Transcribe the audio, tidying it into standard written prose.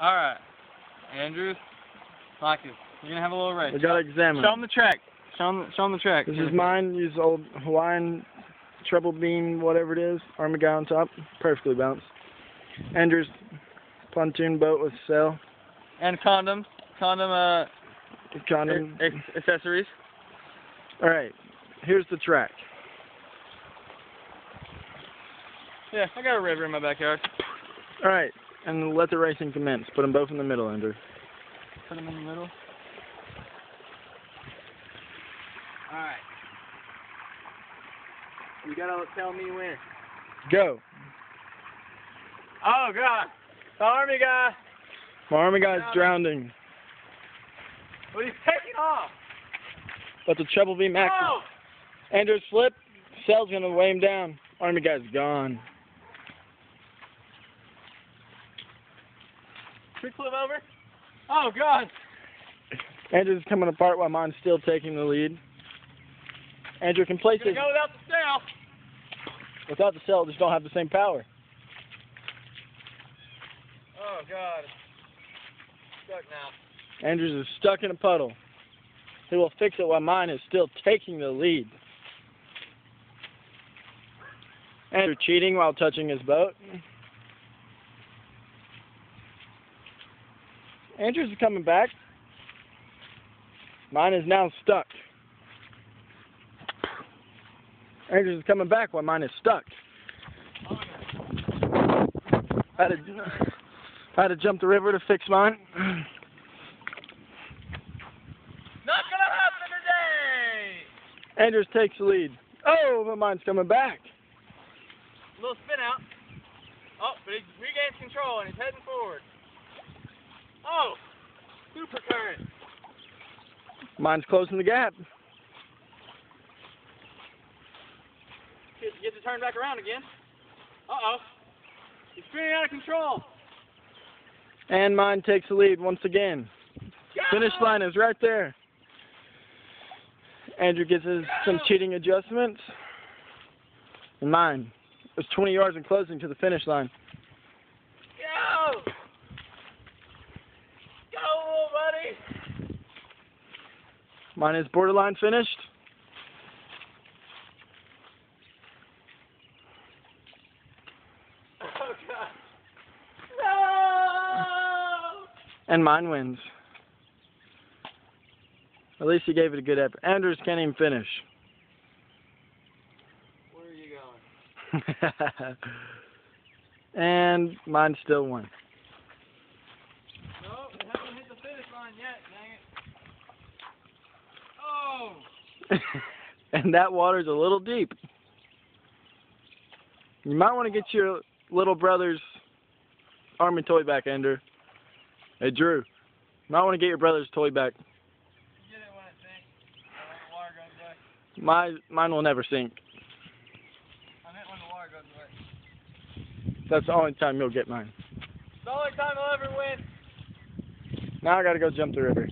Alright. Andrews, Marcus, you're going to have a little race. We gotta examine. Show him the track. Show him the track. This is mine. Use old Hawaiian treble beam, whatever it is. Army guy on top. Perfectly balanced. Andrews, pontoon boat with sail. And condoms. Condom accessories. Alright, here's the track. Yeah, I got a river in my backyard. Alright, and let the racing commence. Put them both in the middle, Andrew. Put them in the middle. Alright. You gotta tell me when. Go. Oh, God. The Army guy. My Army guy's drowning. Well, he's taking off. But the treble beam active. Oh! Andrews flip. Sail's gonna weigh him down. Army guy's gone. Quick flip over. Oh, God. Andrews is coming apart while mine's still taking the lead. Andrew can place it. Go without the sail. Without the sail, just don't have the same power. Oh, God. Stuck now. Andrews is stuck in a puddle. He will fix it while mine is still taking the lead. Andrew cheating while touching his boat. Andrews is coming back. Mine is now stuck. Andrews is coming back while mine is stuck. I had to jump the river to fix mine. Not gonna happen today! Andrews takes the lead. Oh, but mine's coming back. A little spin out. Oh, but he regains control and he's heading forward. Oh! Super current. Mine's closing the gap. Get to turn back around again. Uh-oh. He's spinning out of control. And mine takes the lead once again. Go! Finish line is right there. Andrew gets some cheating adjustments. And mine is 20 yards in closing to the finish line. Go! Go, buddy! Mine is borderline finished. Oh, God. No! And mine wins. At least he gave it a good effort. Andrews can't even finish. Where are you going? And mine still won. No, it hasn't hit the finish line yet, dang it. Oh! And that water's a little deep. You might want to get your little brother's Army toy back, Andrew. Hey, Drew. You might want to get your brother's toy back. Get it when it sinks. When the water goes away. Mine will never sink. I meant when the water goes away. That's the only time you'll get mine. It's the only time I'll ever win. Now I gotta go jump the river.